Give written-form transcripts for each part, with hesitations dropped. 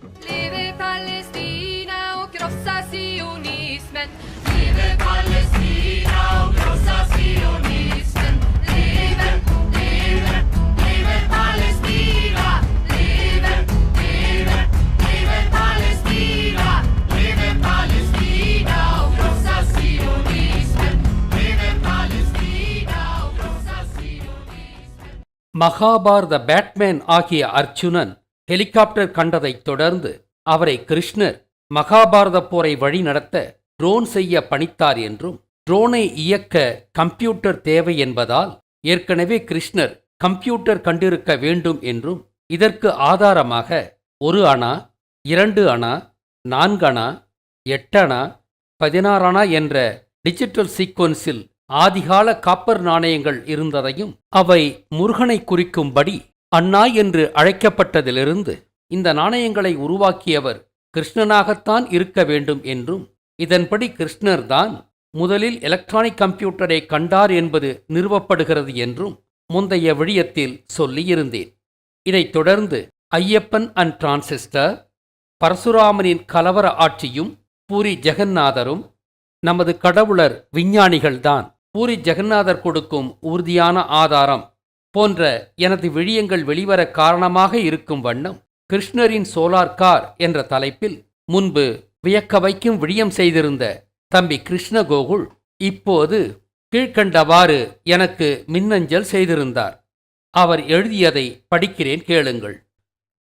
Leve Palestina och krossa sionismen. Leve Palestina och krossa sionismen. Leve, leve, leve Palestina. Leve, leve, leve Palestina. Leve Palestina och krossa sionismen. Leve Palestina och krossa sionismen. Mahabharata Batman ஆகிய Arjunan helicopter கண்டதைத் தொடர்ந்து அவரை கிருஷ்ணர் மகாபாரத போரை வழிநடத்த drone செய்ய பணித்தார் என்றும், ட்ரோனை இயக்க computer தேவை என்பதால் ஏற்கனவே கிருஷ்ணர் கம்ப்யூட்டர் கண்டிருக்க வேண்டும் என்றும், இதற்கு ஆதாரமாக 1 அணா, 2 அணா, 4 அணா, 8 அணா, 16 அணா என்ற டிஜிட்டல் சீக்வன்ஸில் ஆதிகால காப்பர் நாணயங்கள் இருந்ததையும், அவை முருகனை குறிக்கும்படி அண்ணா என்று அழைக்கப்பட்டதிலிருந்து இந்த நாணயங்களை உருவாக்கியவர் கிருஷ்ணனாகத்தான் இருக்க வேண்டும் என்றும், இதன்படி கிருஷ்ணர் தான் முதலில் எலக்ட்ரானிக் கம்ப்யூட்டரை கண்டார் என்பது நிறுவப்படுகிறது என்றும் முந்தைய விழியத்தில் சொல்லியிருந்தேன். இதைத் தொடர்ந்து ஐயப்பன் அண்ட் டிரான்சிஸ்டர், பரசுராமனின் கலவர ஆட்சியும், பூரி ஜெகந்நாதரும் நமது கடவுளர் விஞ்ஞானிகள்தான், பூரி ஜெகந்நாதர் கொடுக்கும் உறுதியான ஆதாரம் போன்ற எனது விழியங்கள் வெளிவர காரணமாக இருக்கும் வண்ணம் கிருஷ்ணரின் சோலார் கார் என்ற தலைப்பில் முன்பு வியக்க வைக்கும் விழியம் செய்திருந்த தம்பி கிருஷ்ண கோகுல் இப்போது கீழ்க்கண்டவாறு எனக்கு மின்னஞ்சல் செய்திருந்தார். அவர் எழுதியதை படிக்கிறேன், கேளுங்கள்.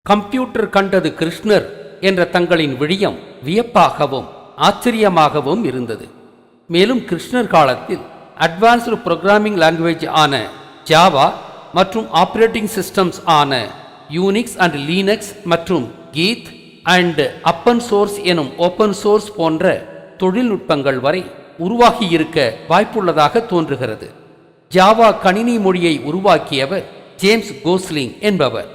கம்ப்யூட்டர் கண்டது கிருஷ்ணர் என்ற தங்களின் விழியம் வியப்பாகவும் ஆச்சரியமாகவும் இருந்தது. மேலும் கிருஷ்ணர் காலத்தில் அட்வான்ஸ்டு புரோகிராமிங் லாங்குவேஜ் ஆன ஜாவா மற்றும் ஆப்ரேட்டிங் சிஸ்டம்ஸ் ஆன யூனிக்ஸ் அண்ட் லீனக்ஸ் மற்றும் கீத் அண்ட் அப்பன் சோர்ஸ் எனும் ஓப்பன் சோர்ஸ் போன்ற தொழில்நுட்பங்கள் வரை உருவாகியிருக்க வாய்ப்புள்ளதாக தோன்றுகிறது. ஜாவா கணினி மொழியை உருவாக்கியவர் ஜேம்ஸ் கோஸ்லிங் என்பவர்.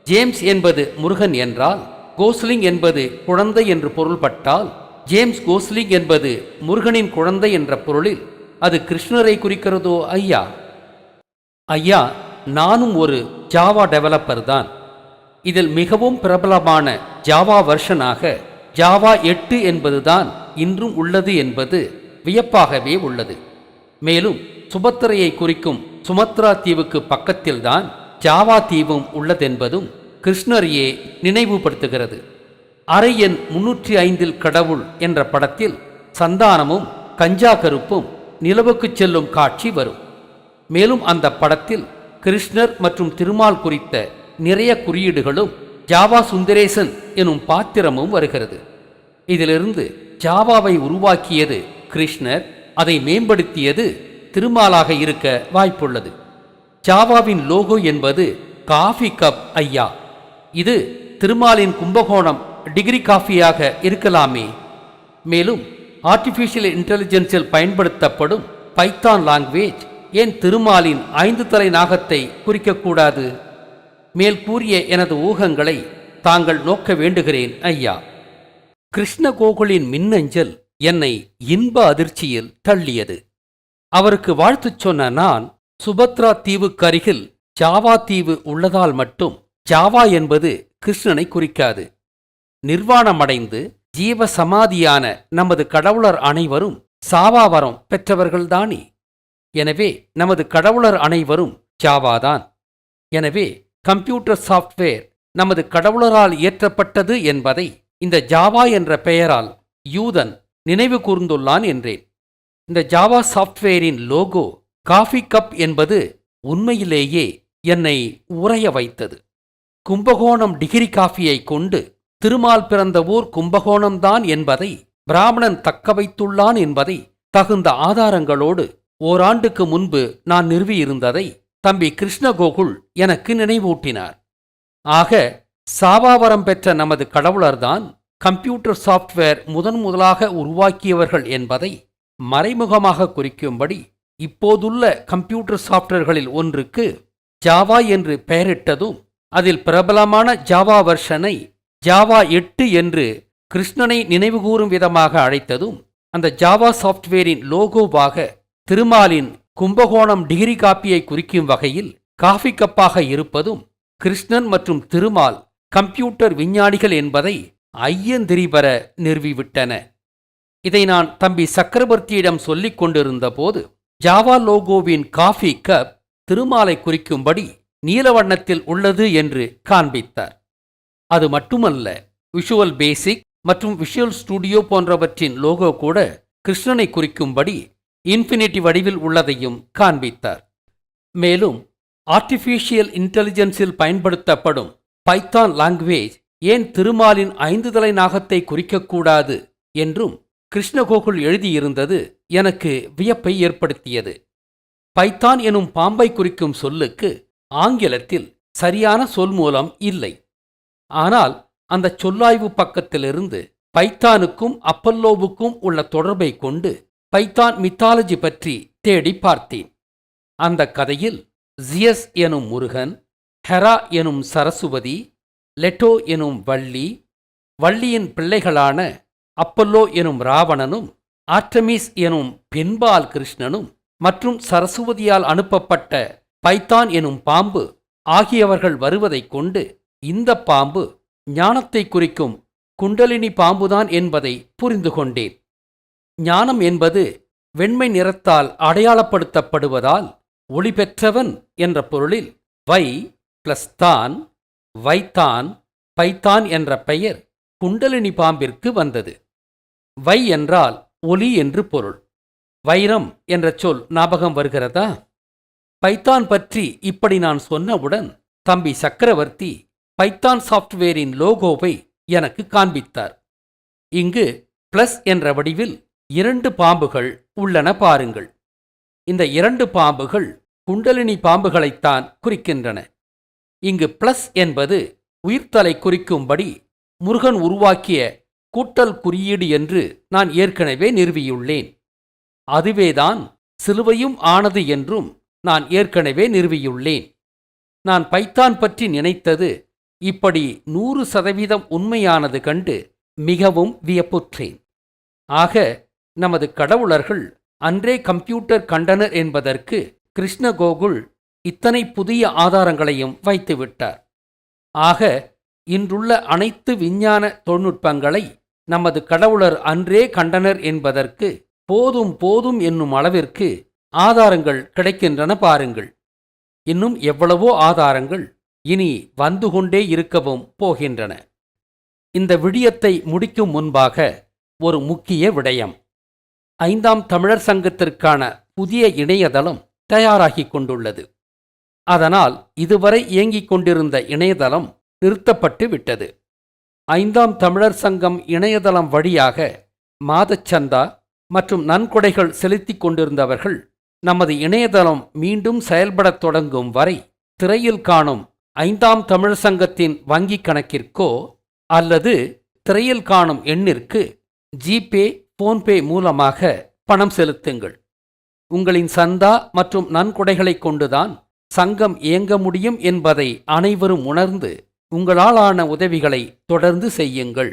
ஜேம்ஸ் என்பது முருகன் என்றால், கோஸ்லிங் என்பது குழந்தை என்று பொருள்பட்டால், ஜேம்ஸ் கோஸ்லிங் என்பது முருகனின் குழந்தை என்ற பொருளில் அது கிருஷ்ணரை குறிக்கிறதோ ஐயா? ஐயா, நானும் ஒரு ஜாவா டெவலப்பர் தான். இதில் மிகவும் பிரபலமான ஜாவா வெர்ஷனாக ஜாவா 8 என்பதுதான் இன்றும் உள்ளது என்பது வியப்பாகவே உள்ளது. மேலும் சுபத்திரையை குறிக்கும் சுமத்ரா தீவுக்கு பக்கத்தில்தான் ஜாவா தீவும் உள்ளதென்பதும் கிருஷ்ணரையே நினைவுபடுத்துகிறது. அறை எண் 305 கடவுள் என்ற படத்தில் சந்தானமும் கஞ்சா கருப்பும் நிலவுக்குச் செல்லும் காட்சி வரும். மேலும் அந்த படத்தில் கிருஷ்ணர் மற்றும் திருமால் குறித்த நிறைய குறியீடுகளும் ஜாவா சுந்தரேசன் எனும் பாத்திரமும் வருகிறது. இதிலிருந்து ஜாவாவை உருவாக்கியது கிருஷ்ணர், அதை மேம்படுத்தியது திருமாலாக இருக்க வாய்ப்புள்ளது. ஜாவாவின் லோகோ என்பது காஃபி கப் ஐயா. இது திருமாலின் கும்பகோணம் டிகிரி காஃபியாக இருக்கலாமே. மேலும் ஆர்டிஃபிஷியல் இன்டெலிஜென்ஸில் பயன்படுத்தப்படும் பைத்தான் லாங்குவேஜ் ஏன் திருமாலின் 5 தலை நாகத்தை குறிக்கக்கூடாது? மேல் கூறிய எனது ஊகங்களை தாங்கள் நோக்க வேண்டுகிறேன் ஐயா. கிருஷ்ண கோகுலின் மின்னஞ்சல் என்னை இன்ப அதிர்ச்சியில் தள்ளியது. அவருக்கு வாழ்த்துச் சொன்ன நான், சுபத்ரா தீவுக்கருகில் ஜாவா தீவு உள்ளதால் மட்டும் ஜாவா என்பது கிருஷ்ணனை குறிக்காது. நிர்வாணமடைந்து ஜீவ சமாதியான நமது கடவுளர் அனைவரும் சாவாவரம் பெற்றவர்கள்தானே. எனவே நமது கடவுளர் அனைவரும் ஜாவாதான். எனவே கம்ப்யூட்டர் சாஃப்ட்வேர் நமது கடவுளரால் இயற்றப்பட்டது என்பதை இந்த ஜாவா என்ற பெயரால் யூதன் நினைவு கூர்ந்துள்ளான் என்றேன். இந்த ஜாவா சாஃப்ட்வேரின் லோகோ காஃபி கப் என்பது உண்மையிலேயே என்னை உறைய வைத்தது. கும்பகோணம் டிகிரி காஃபியை கொண்டு திருமால் பிறந்த ஊர் கும்பகோணம்தான் என்பதை பிராமணன் தக்க வைத்துள்ளான் என்பதை தகுந்த ஆதாரங்களோடு ஓராண்டுக்கு முன்பு நான் நிறுவியிருந்ததை தம்பி கிருஷ்ணகோகுல் எனக்கு நினைவூட்டினார். ஆக சாவாவரம் பெற்ற நமது கடவுளர்தான் கம்ப்யூட்டர் சாஃப்ட்வேர் முதலாக உருவாக்கியவர்கள் என்பதை மறைமுகமாக குறிக்கும்படி இப்போதுள்ள கம்ப்யூட்டர் சாஃப்ட்வேர்களில் ஒன்றுக்கு ஜாவா என்று பெயரிட்டதும், அதில் பிரபலமான ஜாவா வெர்ஷனை ஜாவா 8 என்று கிருஷ்ணனை நினைவுகூறும் விதமாக அழைத்ததும், அந்த ஜாவா சாஃப்ட்வேரின் லோகோவாக திருமாலின் கும்பகோணம் டிகிரி காப்பியை குறிக்கும் வகையில் காஃபி கப்பாக இருப்பதும், கிருஷ்ணன் மற்றும் திருமால் கம்ப்யூட்டர் விஞ்ஞானிகள் என்பதை ஐயந்திரிபர நிறுவிவிட்டன. இதை நான் தம்பி சக்கரவர்த்தியிடம் சொல்லிக் கொண்டிருந்த போது ஜாவா லோகோவின் காஃபி கப் திருமாலை குறிக்கும்படி நீல வண்ணத்தில் உள்ளது என்று காண்பித்தார். அது மட்டுமல்ல, விஷுவல் பேசிக் மற்றும் விஷுவல் ஸ்டுடியோ போன்றவற்றின் லோகோ கூட கிருஷ்ணனை குறிக்கும்படி இன்ஃபினிட்டி வடிவில் உள்ளதையும் காண்பித்தார். மேலும் ஆர்டிஃபிஷியல் இன்டெலிஜென்ஸில் பயன்படுத்தப்படும் பைத்தான் லாங்குவேஜ் ஏன் திருமாலின் 5 தலை நாகத்தை குறிக்கக்கூடாது என்றும் கிருஷ்ணகோகுல் எழுதியிருந்தது எனக்கு வியப்பை ஏற்படுத்தியது. பைத்தான் எனும் பாம்பை குறிக்கும் சொல்லுக்கு ஆங்கிலத்தில் சரியான சொல் மூலம் இல்லை. ஆனால் அந்த சொல்லாய்வு பக்கத்திலிருந்து பைத்தானுக்கும் அப்பல்லோவுக்கும் உள்ள தொடர்பை கொண்டு பைத்தான் மித்தாலஜி பற்றி தேடி பார்த்தேன். அந்த கதையில் ஜியஸ் எனும் முருகன், ஹெரா எனும் சரசுவதி, லெட்டோ எனும் வள்ளி, வள்ளியின் பிள்ளைகளான அப்பல்லோ எனும் ராவணனும், ஆர்டமிஸ் எனும் பெண்பால் கிருஷ்ணனும் மற்றும் சரசுவதியால் அனுப்பப்பட்ட பைத்தான் எனும் பாம்பு ஆகியவர்கள் வருவதைக் கொண்டு இந்த பாம்பு ஞானத்தை குறிக்கும் குண்டலினி பாம்புதான் என்பதை புரிந்து கொண்டேன். ஞானம் என்பது வெண்மை நிறத்தால் அடையாளப்படுத்தப்படுவதால் ஒளி பெற்றவன் என்ற பொருளில் வை பிளஸ் தான், வைத்தான், பைத்தான் என்ற பெயர் குண்டலினி பாம்பிற்கு வந்தது. வை என்றால் ஒளி என்று பொருள். வைரம் என்ற சொல் ஞாபகம் வருகிறதா? பைத்தான் பற்றி இப்படி நான் சொன்னவுடன் தம்பி சக்கரவர்த்தி பைத்தான் சாஃப்ட்வேரின் லோகோவை எனக்கு காண்பித்தார். இங்கு பிளஸ் என்ற வடிவில் 2 பாம்புகள் உள்ளன பாருங்கள். இந்த 2 பாம்புகள் குண்டலினி பாம்புகளைத்தான் குறிக்கின்றன. இங்கு பிளஸ் என்பது உயிர்த்தலை குறிக்கும்படி முருகன் உருவாக்கிய கூட்டல் குறியீடு என்று நான் ஏற்கனவே நிறுவியுள்ளேன். அதுவேதான் சிலுவையும் ஆனது என்றும் நான் ஏற்கனவே நிறுவியுள்ளேன். நான் பைத்தான் பற்றி நினைத்தது இப்படி 100% உண்மையானது கண்டு மிகவும் வியப்புற்றேன். ஆக நமது கடவுளர்கள் அன்றே கம்ப்யூட்டர் கண்டனர் என்பதற்கு கிருஷ்ணகோகுல் இத்தனை புதிய ஆதாரங்களையும் வைத்துவிட்டார். ஆக இன்றுள்ள அனைத்து விஞ்ஞான தொழில்நுட்பங்களை நமது கடவுளர் அன்றே கண்டனர் என்பதற்கு போதும் போதும் என்னும் அளவிற்கு ஆதாரங்கள் கிடைக்கின்றன பாருங்கள். இன்னும் எவ்வளவோ ஆதாரங்கள் இனி வந்து கொண்டே இருக்கவும் போகின்றன. இந்த விடயத்தை முடிக்கும் முன்பாக ஒரு முக்கிய விடயம். 5ஆம் தமிழர் சங்கத்திற்கான புதிய இணையதளம் தயாராகிக் கொண்டுள்ளது. அதனால் இதுவரை இயங்கிக் கொண்டிருந்த இணையதளம் நிறுத்தப்பட்டு விட்டது. 5ஆம் தமிழர் சங்கம் இணையதளம் வழியாக மாதச்சந்தா மற்றும் நன்கொடைகள் செலுத்திக் கொண்டிருந்தவர்கள் நமது இணையதளம் மீண்டும் செயல்படத் தொடங்கும் வரை திரையில் காணும் 5ஆம் தமிழர் சங்கத்தின் வங்கிக் கணக்கிற்கோ அல்லது திரையில் காணும் எண்ணிற்கு ஜிபே, போன்பே மூலமாக பணம் செலுத்துங்கள். உங்களின் சந்தா மற்றும் நன்கொடைகளைக் கொண்டுதான் சங்கம் இயங்க முடியும் என்பதை அனைவரும் உணர்ந்து உங்களாலான உதவிகளை தொடர்ந்து செய்யுங்கள்.